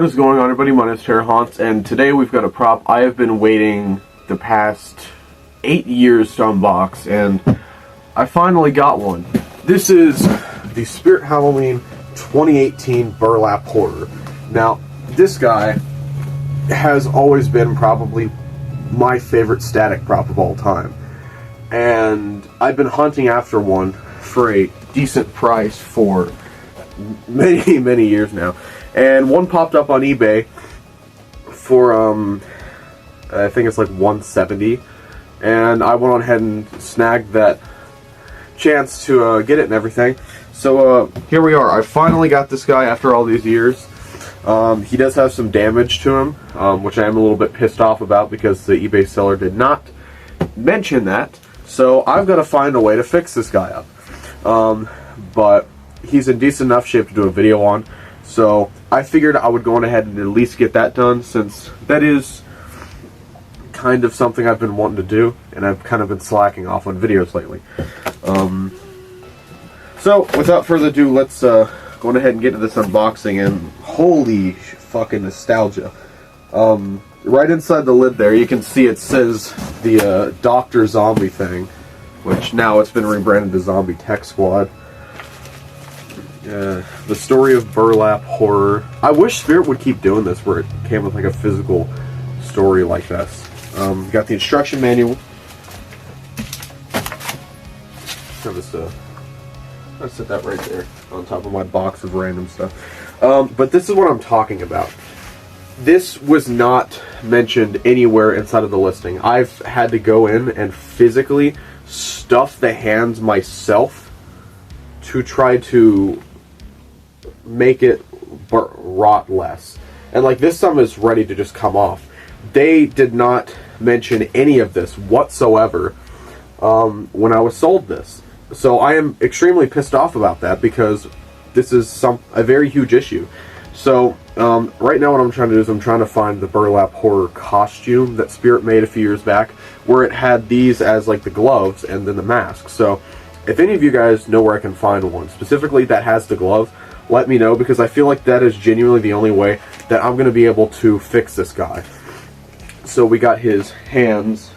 is going on, everybody? My name is Hauntz, and today we've got a prop I have been waiting the past 8 years to unbox, and I finally got one. This is the Spirit Halloween 2018 Burlap Horror. Now, this guy has always been probably my favorite static prop of all time, and I've been hunting after one for a decent price for many years now. And one popped up on eBay for, I think it's like $170, and I went on ahead and snagged that chance to get it and everything. So here we are. I finally got this guy after all these years. He does have some damage to him, which I am a little bit pissed off about because the eBay seller did not mention that. So I've got to find a way to fix this guy up. But he's in decent enough shape to do a video on. So I figured I would go on ahead and at least get that done, since that is kind of something I've been wanting to do, and I've kind of been slacking off on videos lately. So without further ado, let's go on ahead and get to this unboxing, and holy fucking nostalgia. Right inside the lid there, you can see it says the Dr. Zombie thing, which now it's been rebranded to Zombie Tech Squad. The story of Burlap Horror. I wish Spirit would keep doing this, where it came with like a physical story like this. Got the instruction manual. I'll set that right there on top of my box of random stuff. But this is what I'm talking about. This was not mentioned anywhere inside of the listing. I've had to go in and physically stuff the hands myself to try to make it rot less. And like, this thumb is ready to just come off. They did not mention any of this whatsoever when I was sold this. So I am extremely pissed off about that, because this is a very huge issue. So right now what I'm trying to do is I'm trying to find the Burlap Horror costume that Spirit made a few years back, where it had these as like the gloves and then the mask. So if any of you guys know where I can find one specifically that has the glove, let me know, because I feel like that is genuinely the only way that I'm going to be able to fix this guy. So we got his hands.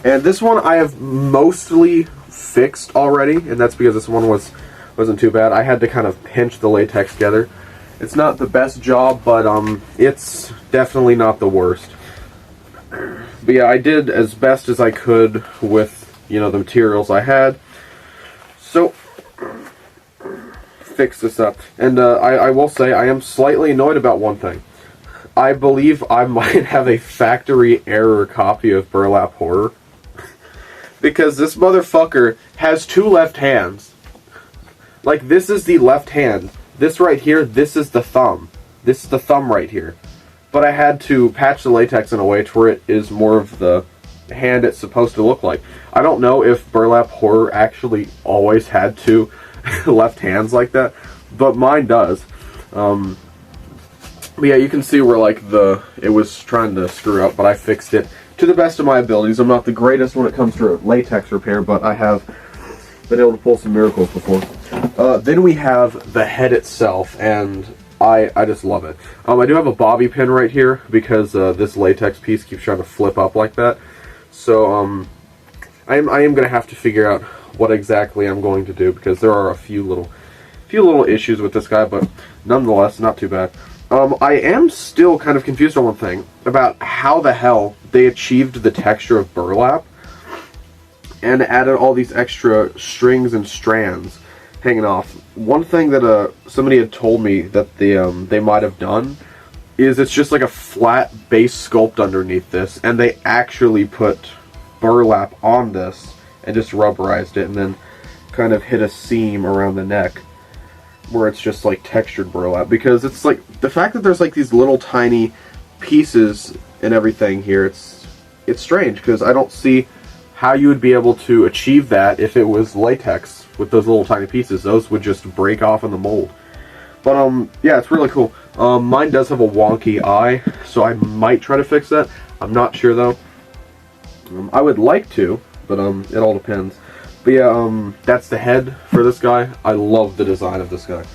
And this one I have mostly fixed already, and that's because this one wasn't too bad. I had to kind of pinch the latex together. It's not the best job, but it's definitely not the worst. But yeah, I did as best as I could with, you know, the materials I had. So fix this up. And I will say I am slightly annoyed about one thing. I believe I might have a factory error copy of Burlap Horror, because this motherfucker has two left hands. Like, this is the left hand. This right here, this is the thumb. This is the thumb right here. But I had to patch the latex in a way to where it is more of the hand it's supposed to look like. I don't know if Burlap Horror actually always had two left hands like that, but mine does. But yeah, you can see where like it was trying to screw up, but I fixed it to the best of my abilities. I'm not the greatest when it comes to latex repair, but I have been able to pull some miracles before. Then we have the head itself, and I just love it. I do have a bobby pin right here because this latex piece keeps trying to flip up like that. So I am going to have to figure out what exactly I'm going to do, because there are a few little issues with this guy, but nonetheless, not too bad. I am still kind of confused on one thing about how the hell they achieved the texture of burlap and added all these extra strings and strands hanging off. One thing that somebody had told me that they might have done is it's just like a flat base sculpt underneath this, and they actually put burlap on this and just rubberized it, and then kind of hit a seam around the neck where it's just like textured burlap. Because it's like, the fact that there's like these little tiny pieces and everything here, it's strange, because I don't see how you would be able to achieve that if it was latex with those little tiny pieces. Those would just break off in the mold. But yeah, it's really cool. Mine does have a wonky eye, so I might try to fix that. I'm not sure though. I would like to, but it all depends. But yeah, that's the head for this guy. I love the design of this guy.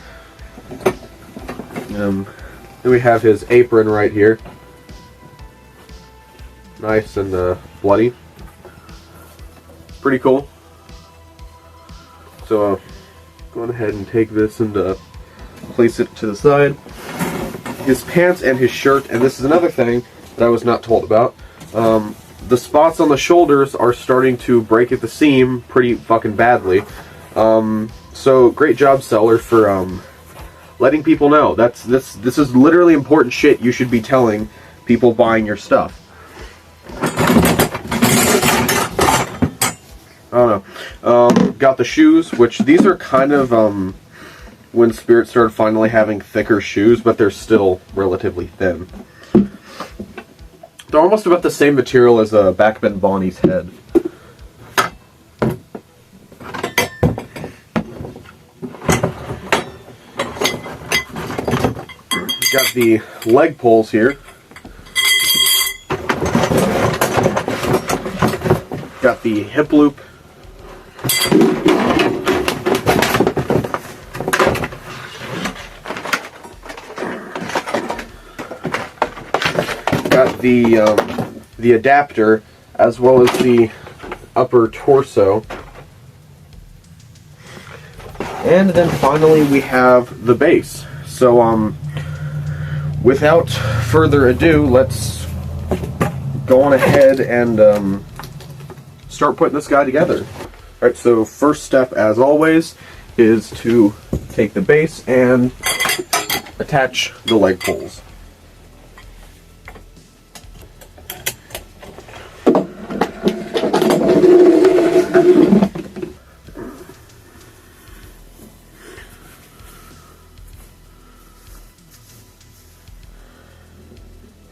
Then we have his apron right here. Nice and bloody. Pretty cool. So going ahead and take this and place it to the side. His pants and his shirt, and this is another thing that I was not told about. The spots on the shoulders are starting to break at the seam pretty fucking badly. So great job, seller, for letting people know. This is literally important shit you should be telling people buying your stuff. I don't know. Got the shoes, which these are kind of when Spirit started finally having thicker shoes, but they're still relatively thin. They're almost about the same material as Backbend Bonnie's head. Got the leg poles here. Got the hip loop. Got the adapter, as well as the upper torso. And then finally we have the base. So without further ado, let's go on ahead and start putting this guy together. Alright, so first step, as always, is to take the base and attach the leg poles.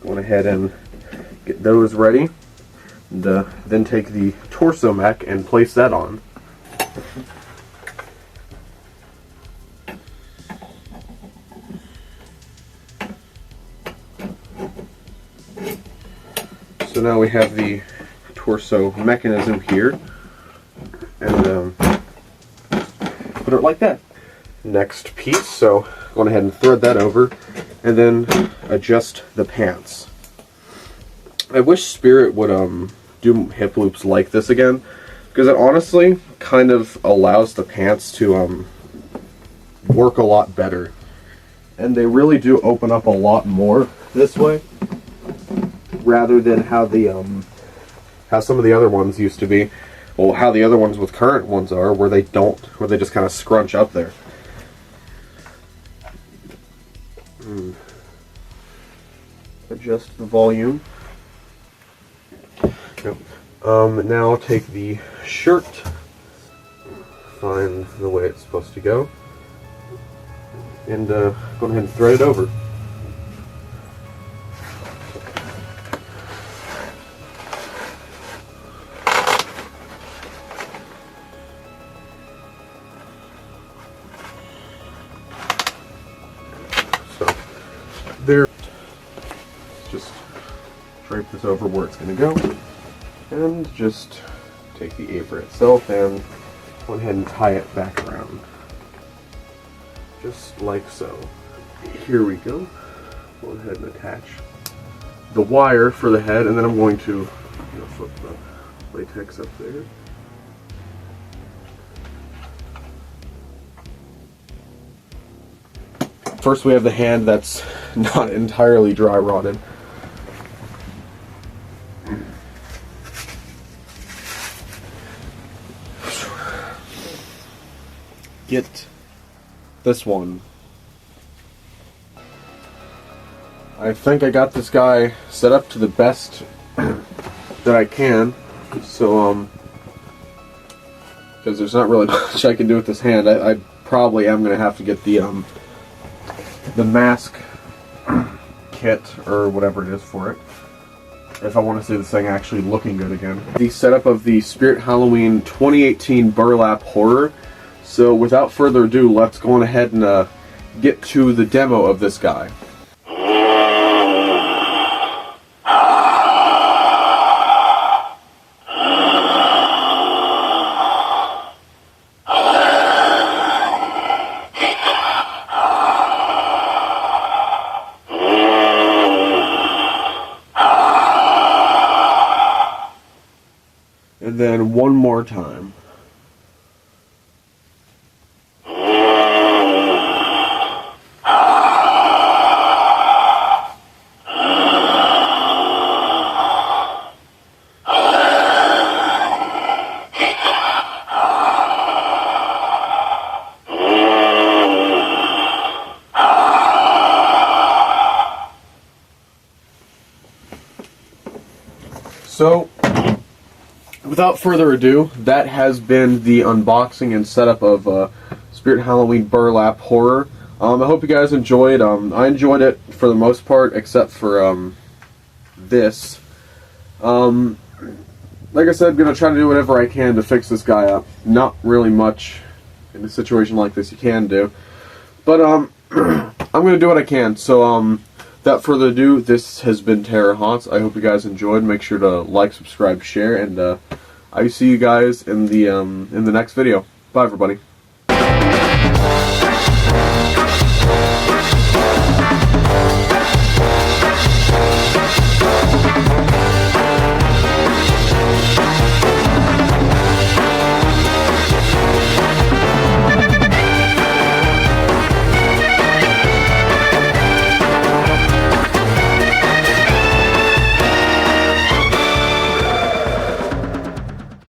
Go ahead and get those ready, and then take the torso mech and place that on. So now we have the torso mechanism here, and put it like that. Next piece, so go ahead and thread that over, and then adjust the pants. I wish Spirit would do hip loops like this again, because it honestly kind of allows the pants to work a lot better. And they really do open up a lot more this way, rather than how how some of the other ones used to be. Well, how the other ones with current ones are, where they just kind of scrunch up there. Adjust the volume. Yep. Now take the shirt, find the way it's supposed to go, and go ahead and thread it over. So there, just drape this over where it's going to go. And just take the apron itself and go ahead and tie it back around. Just like so. Here we go. Go ahead and attach the wire for the head, and then I'm going to flip the latex up there. First we have the hand that's not entirely dry rotted. Get this one. I think I got this guy set up to the best that I can, so because there's not really much I can do with this hand. I probably am going to have to get the mask kit or whatever it is for it, if I want to see this thing actually looking good again. The setup of the Spirit Halloween 2018 Burlap Horror. So without further ado, let's go on ahead and get to the demo of this guy. And then one more time. So, without further ado, that has been the unboxing and setup of Spirit Halloween Burlap Horror. I hope you guys enjoyed. I enjoyed it for the most part, except for this. Like I said, I'm going to try to do whatever I can to fix this guy up. Not really much in a situation like this you can do. But I'm going to do what I can. So, without further ado, this has been Hauntz. I hope you guys enjoyed. Make sure to like, subscribe, share, and I see you guys in the next video. Bye, everybody.